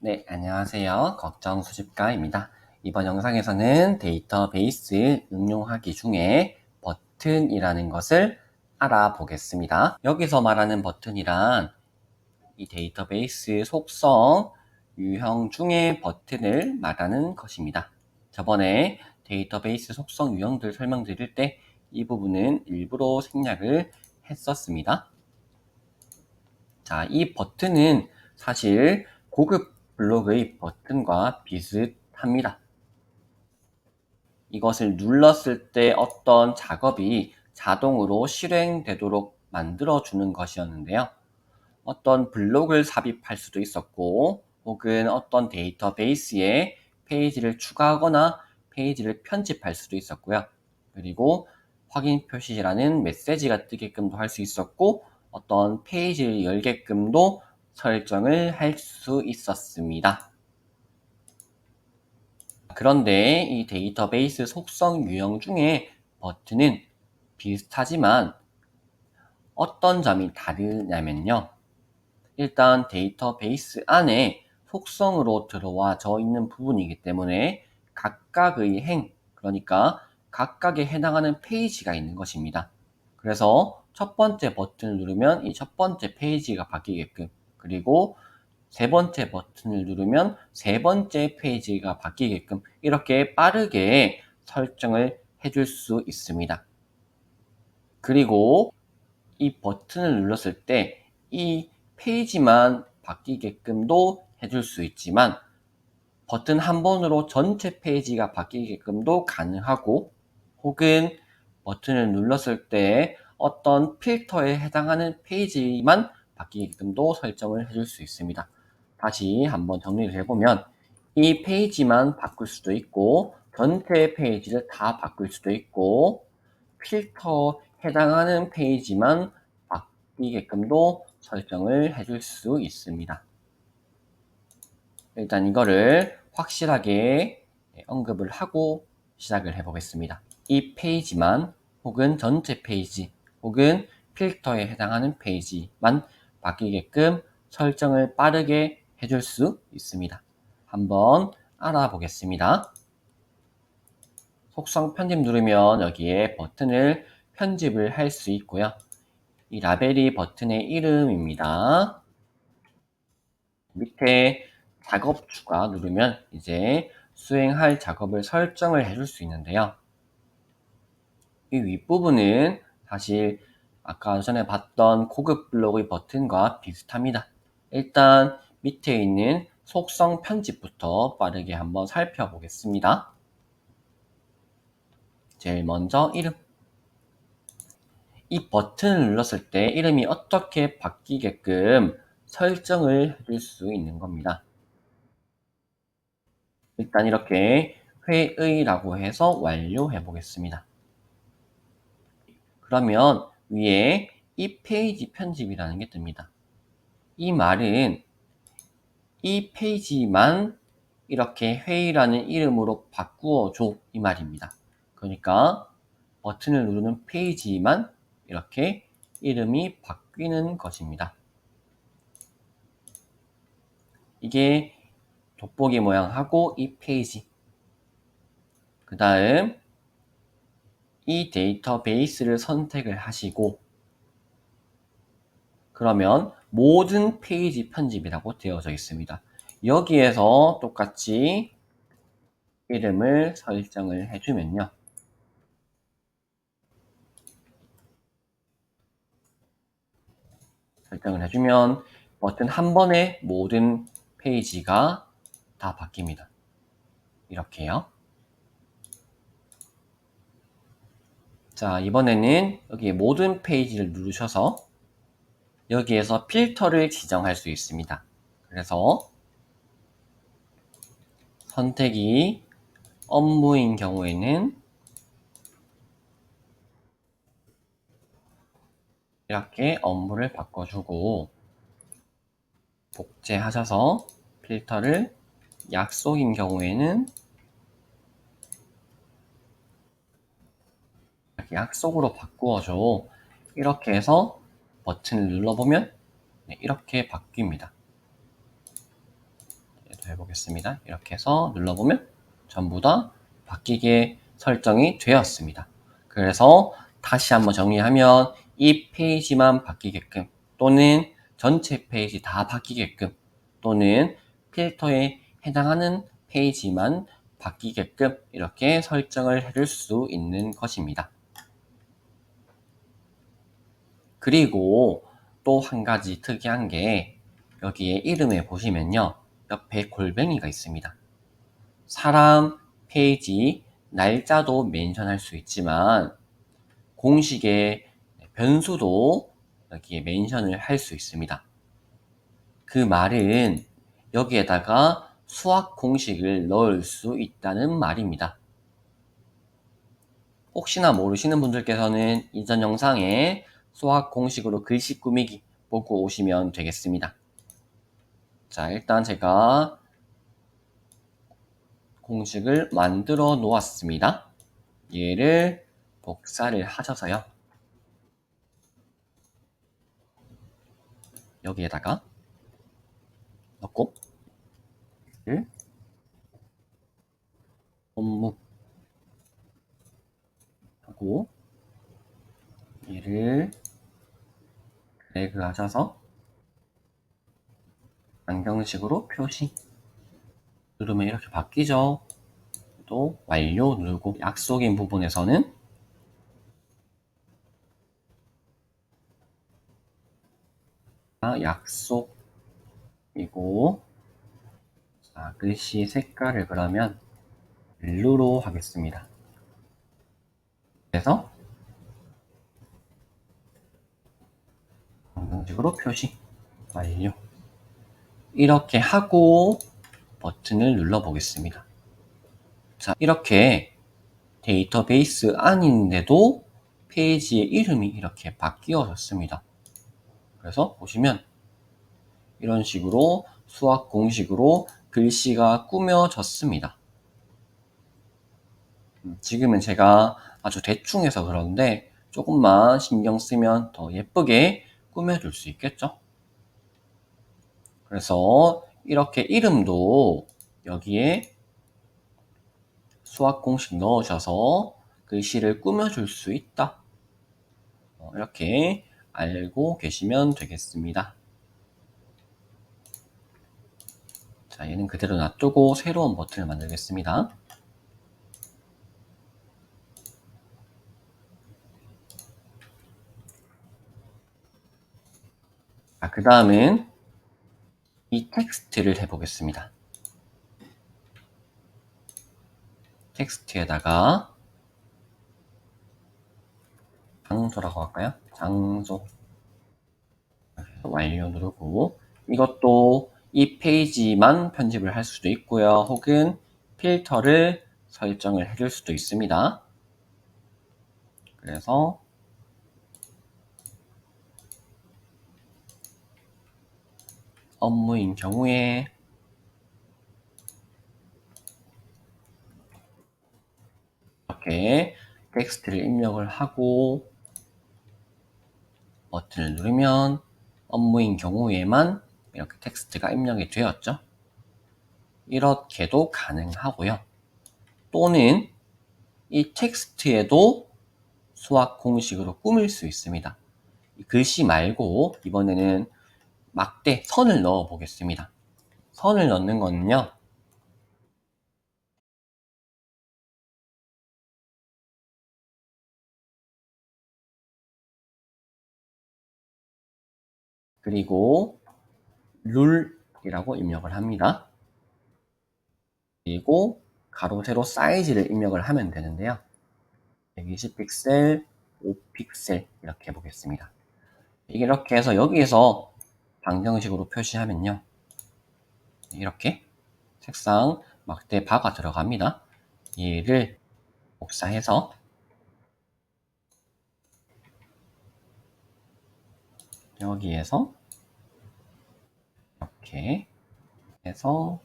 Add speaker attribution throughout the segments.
Speaker 1: 네, 안녕하세요. 걱정 수집가입니다. 이번 영상에서는 데이터베이스 응용하기 중에 버튼이라는 것을 알아보겠습니다. 여기서 말하는 버튼이란 이 데이터베이스 속성 유형 중의 버튼을 말하는 것입니다. 저번에 데이터베이스 속성 유형들 설명드릴 때 이 부분은 일부러 생략을 했었습니다. 자, 이 버튼은 사실 고급 블록의 버튼과 비슷합니다. 이것을 눌렀을 때 어떤 작업이 자동으로 실행되도록 만들어주는 것이었는데요. 어떤 블록을 삽입할 수도 있었고, 혹은 어떤 데이터베이스에 페이지를 추가하거나 페이지를 편집할 수도 있었고요. 그리고 확인 표시라는 메시지가 뜨게끔도 할 수 있었고, 어떤 페이지를 열게끔도 설정을 할 수 있었습니다. 그런데 이 데이터베이스 속성 유형 중에 버튼은 비슷하지만 어떤 점이 다르냐면요. 일단 데이터베이스 안에 속성으로 들어와져 있는 부분이기 때문에 각각의 그러니까 각각에 해당하는 페이지가 있는 것입니다. 그래서 첫 번째 버튼을 누르면 이 첫 번째 페이지가 바뀌게끔, 그리고 세 번째 버튼을 누르면 세 번째 페이지가 바뀌게끔 이렇게 빠르게 설정을 해줄 수 있습니다. 그리고 이 버튼을 눌렀을 때 이 페이지만 바뀌게끔도 해줄 수 있지만 버튼 한 번으로 전체 페이지가 바뀌게끔도 가능하고, 혹은 버튼을 눌렀을 때 어떤 필터에 해당하는 페이지만 바뀌게끔도 설정을 해줄 수 있습니다. 다시 한번 정리를 해보면 이 페이지만 바꿀 수도 있고, 전체 페이지를 다 바꿀 수도 있고, 필터 해당하는 페이지만 바뀌게끔도 설정을 해줄 수 있습니다. 일단 이거를 확실하게 언급을 하고 시작을 해보겠습니다. 이 페이지만, 혹은 전체 페이지, 혹은 필터에 해당하는 페이지만 바뀌게끔 설정을 빠르게 해줄 수 있습니다. 한번 알아보겠습니다. 속성 편집 누르면 여기에 버튼을 편집을 할 수 있고요. 이 라벨이 버튼의 이름입니다. 밑에 작업 추가 누르면 이제 수행할 작업을 설정을 해줄 수 있는데요. 이 윗부분은 사실 아까 전에 봤던 고급 블록의 버튼과 비슷합니다. 일단 밑에 있는 속성 편집부터 빠르게 한번 살펴보겠습니다. 제일 먼저 이름. 이 버튼을 눌렀을 때 이름이 어떻게 바뀌게끔 설정을 해줄 수 있는 겁니다. 일단 이렇게 회의라고 해서 완료해 보겠습니다. 그러면 위에 이 페이지 편집이라는 게 뜹니다. 이 말은 이 페이지만 이렇게 회의라는 이름으로 바꾸어 줘, 이 말입니다. 그러니까 버튼을 누르는 페이지만 이렇게 이름이 바뀌는 것입니다. 이게 돋보기 모양하고 이 페이지, 그 다음 이 데이터베이스를 선택을 하시고, 그러면 모든 페이지 편집이라고 되어져 있습니다. 여기에서 똑같이 이름을 설정을 해주면요. 설정을 해주면 버튼 한 번에 모든 페이지가 다 바뀝니다. 이렇게요. 자, 이번에는 여기 모든 페이지를 누르셔서 여기에서 필터를 지정할 수 있습니다. 그래서 선택이 업무인 경우에는 이렇게 업무를 바꿔주고, 복제하셔서 필터를 약속인 경우에는 이렇게 약속으로 바꾸어줘. 이렇게 해서 버튼을 눌러보면 이렇게 바뀝니다. 더 해보겠습니다. 이렇게 해서 눌러보면 전부 다 바뀌게 설정이 되었습니다. 그래서 다시 한번 정리하면 이 페이지만 바뀌게끔 또는 전체 페이지 다 바뀌게끔 또는 필터에 해당하는 페이지만 바뀌게끔 이렇게 설정을 해줄 수 있는 것입니다. 그리고 또 한 가지 특이한 게 여기에 이름에 보시면요. 옆에 골뱅이가 있습니다. 사람, 페이지, 날짜도 멘션할 수 있지만 공식의 변수도 여기에 멘션을 할 수 있습니다. 그 말은 여기에다가 수학 공식을 넣을 수 있다는 말입니다. 혹시나 모르시는 분들께서는 이전 영상에 수학 공식으로 글씨 꾸미기 보고 오시면 되겠습니다. 자, 일단 제가 공식을 만들어 놓았습니다. 얘를 복사를 하셔서요. 여기에다가 넣고 업무 하고 얘를 드래그 하셔서 안경식으로 표시 누르면 이렇게 바뀌죠. 또 완료 누르고 약속인 부분에서는 약속이고 자, 글씨 색깔을 그러면 블루로 하겠습니다. 그래서 방정식으로 표시 완료 이렇게 하고 버튼을 눌러 보겠습니다. 자, 이렇게 데이터베이스 안인데도 페이지의 이름이 이렇게 바뀌어졌습니다. 그래서 보시면 이런 식으로 수학 공식으로 글씨가 꾸며졌습니다. 지금은 제가 아주 대충 해서 그런데 조금만 신경 쓰면 더 예쁘게 꾸며줄 수 있겠죠? 그래서 이렇게 이름도 여기에 수학 공식 넣으셔서 글씨를 꾸며줄 수 있다. 이렇게 알고 계시면 되겠습니다. 자, 얘는 그대로 놔두고 새로운 버튼을 만들겠습니다. 자, 그 다음은 이 텍스트를 해보겠습니다. 텍스트에다가 장소라고 할까요? 장소 완료 누르고 이것도 이 페이지만 편집을 할 수도 있고요. 혹은 필터를 설정을 해줄 수도 있습니다. 그래서 업무인 경우에 이렇게 텍스트를 입력을 하고 버튼을 누르면 업무인 경우에만 이렇게 텍스트가 입력이 되었죠. 이렇게도 가능하고요. 또는 이 텍스트에도 수학 공식으로 꾸밀 수 있습니다. 글씨 말고 이번에는 막대 선을 넣어 보겠습니다. 선을 넣는 거는요. 그리고 룰이라고 입력을 합니다. 그리고 가로 세로 사이즈를 입력을 하면 되는데요. 120픽셀, 5픽셀 이렇게 해보겠습니다. 이렇게 해서 여기에서 방정식으로 표시하면요. 이렇게 색상 막대 바가 들어갑니다. 얘를 복사해서 여기에서 이렇게 해서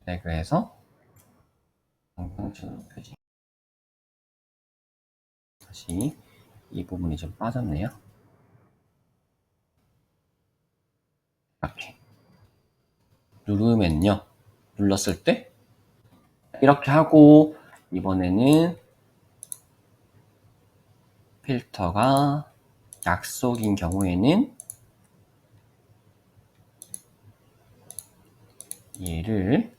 Speaker 1: 드래그해서 방정식으로 표시. 다시 이 부분이 좀 빠졌네요. 이렇게 누르면요. 눌렀을 때 이렇게 하고 이번에는 필터가 약속인 경우에는 얘를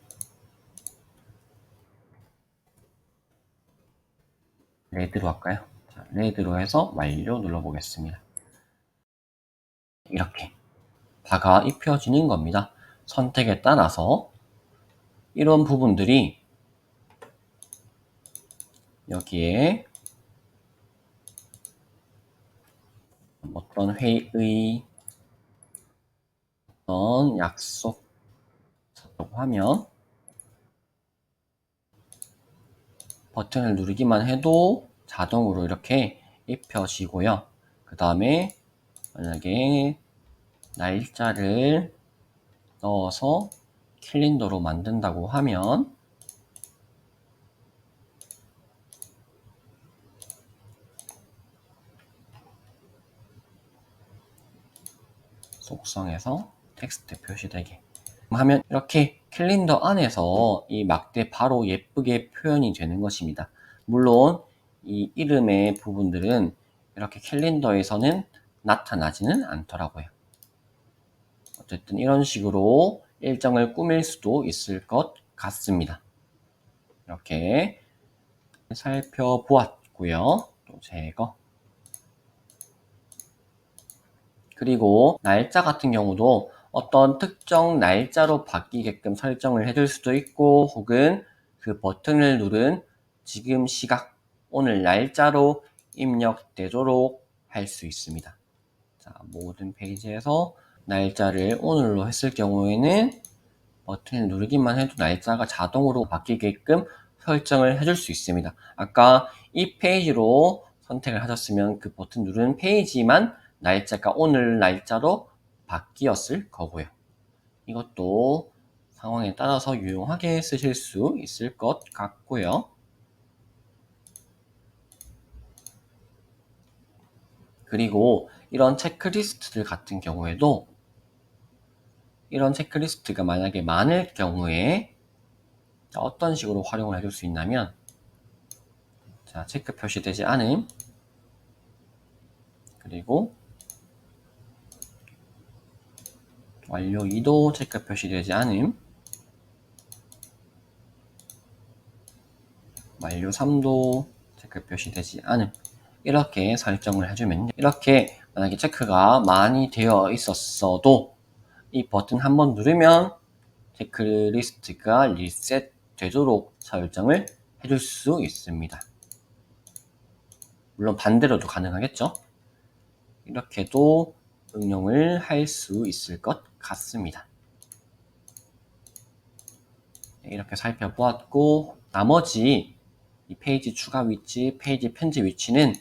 Speaker 1: 레드로 할까요? 자, 레드로 해서 완료 눌러보겠습니다. 이렇게 바가 입혀지는 겁니다. 선택에 따라서 이런 부분들이 여기에 어떤 회의, 어떤 약속 하면 버튼을 누르기만 해도 자동으로 이렇게 입혀지고요. 그 다음에 만약에 날짜를 넣어서 캘린더로 만든다고 하면 속성에서 텍스트 표시되게 하면 이렇게 캘린더 안에서 이 막대 바로 예쁘게 표현이 되는 것입니다. 물론 이 이름의 부분들은 이렇게 캘린더에서는 나타나지는 않더라고요. 어쨌든 이런 식으로 일정을 꾸밀 수도 있을 것 같습니다. 이렇게 살펴보았고요. 또 제거. 그리고 날짜 같은 경우도 어떤 특정 날짜로 바뀌게끔 설정을 해줄 수도 있고 혹은 그 버튼을 누른 지금 시각, 오늘 날짜로 입력되도록 할 수 있습니다. 자, 모든 페이지에서 날짜를 오늘로 했을 경우에는 버튼을 누르기만 해도 날짜가 자동으로 바뀌게끔 설정을 해줄 수 있습니다. 아까 이 페이지로 선택을 하셨으면 그 버튼 누른 페이지만 날짜가 오늘 날짜로 바뀌었을 거고요. 이것도 상황에 따라서 유용하게 쓰실 수 있을 것 같고요. 그리고 이런 체크리스트들 같은 경우에도 이런 체크리스트가 만약에 많을 경우에 어떤 식으로 활용을 해줄 수 있냐면 자, 체크 표시되지 않음 그리고 완료 2도 체크 표시되지 않음 완료 3도 체크 표시되지 않음 이렇게 설정을 해주면 이렇게 만약에 체크가 많이 되어 있었어도 이 버튼 한번 누르면 체크리스트가 리셋 되도록 설정을 해줄 수 있습니다. 물론 반대로도 가능하겠죠. 이렇게도 응용을 할 수 있을 것 같습니다. 이렇게 살펴보았고 나머지 이 페이지 추가 위치, 페이지 편집 위치는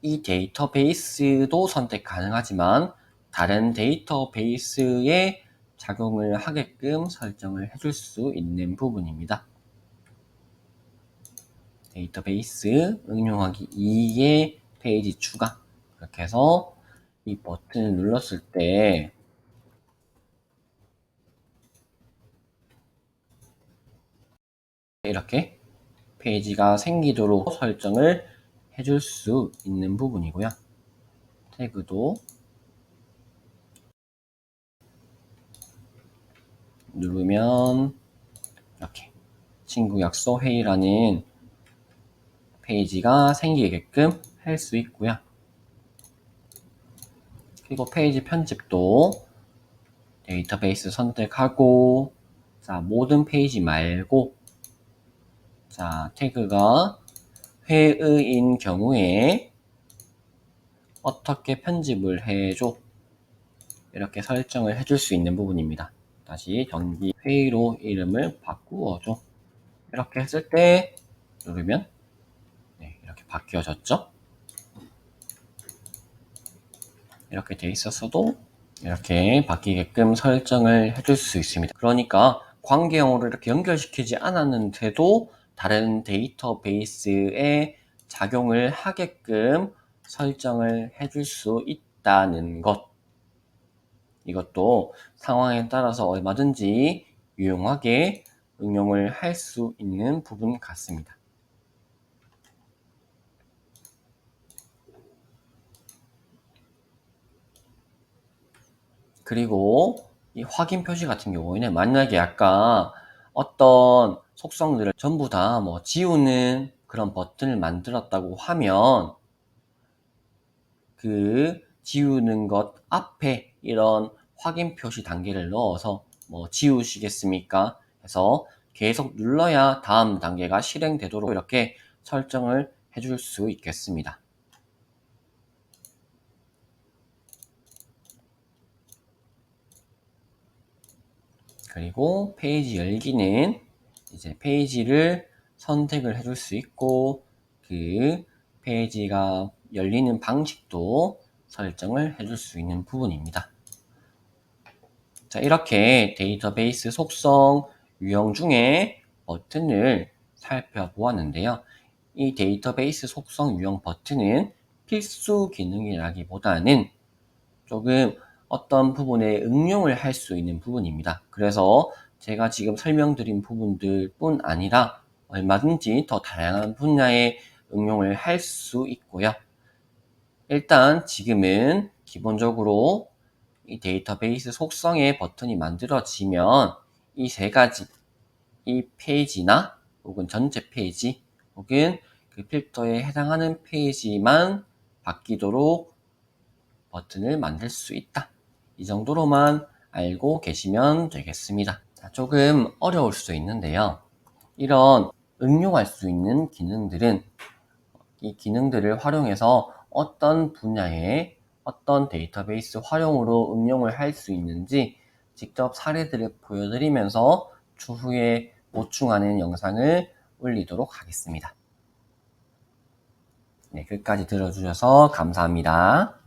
Speaker 1: 이 데이터베이스도 선택 가능하지만 다른 데이터베이스에 작용을 하게끔 설정을 해줄 수 있는 부분입니다. 데이터베이스 응용하기 2의 페이지 추가 이렇게 해서 이 버튼을 눌렀을 때 이렇게 페이지가 생기도록 설정을 해줄 수 있는 부분이고요. 태그도 누르면 이렇게 친구 약속 회의라는 페이지가 생기게끔 할 수 있고요. 그리고 페이지 편집도 데이터베이스 선택하고 자 모든 페이지 말고 자 태그가 회의인 경우에 어떻게 편집을 해줘 이렇게 설정을 해줄 수 있는 부분입니다. 다시 정기 회의로 이름을 바꾸어줘 이렇게 했을 때 누르면 네, 이렇게 바뀌어졌죠. 이렇게 돼 있었어도 이렇게 바뀌게끔 설정을 해줄 수 있습니다. 그러니까 관계형으로 이렇게 연결시키지 않았는데도 다른 데이터베이스에 작용을 하게끔 설정을 해줄 수 있다는 것 이것도 상황에 따라서 얼마든지 유용하게 응용을 할 수 있는 부분 같습니다. 그리고 이 확인 표시 같은 경우에는 만약에 아까 어떤 속성들을 전부 다 뭐 지우는 그런 버튼을 만들었다고 하면 그 지우는 것 앞에 이런 확인 표시 단계를 넣어서 뭐 지우시겠습니까? 해서 계속 눌러야 다음 단계가 실행되도록 이렇게 설정을 해줄 수 있겠습니다. 그리고 페이지 열기는 이제 페이지를 선택을 해줄 수 있고 그 페이지가 열리는 방식도 설정을 해줄 수 있는 부분입니다. 자, 이렇게 데이터베이스 속성 유형 중에 버튼을 살펴보았는데요. 이 데이터베이스 속성 유형 버튼은 필수 기능이라기보다는 조금 어떤 부분에 응용을 할 수 있는 부분입니다. 그래서 제가 지금 설명드린 부분들 뿐 아니라 얼마든지 더 다양한 분야에 응용을 할 수 있고요. 일단 지금은 기본적으로 이 데이터베이스 속성의 버튼이 만들어지면 이 세 가지, 이 페이지나 혹은 전체 페이지 혹은 그 필터에 해당하는 페이지만 바뀌도록 버튼을 만들 수 있다. 이 정도로만 알고 계시면 되겠습니다. 조금 어려울 수 있는데요. 이런 응용할 수 있는 기능들은 이 기능들을 활용해서 어떤 분야의 어떤 데이터베이스 활용으로 응용을 할 수 있는지 직접 사례들을 보여드리면서 추후에 보충하는 영상을 올리도록 하겠습니다. 네, 끝까지 들어주셔서 감사합니다.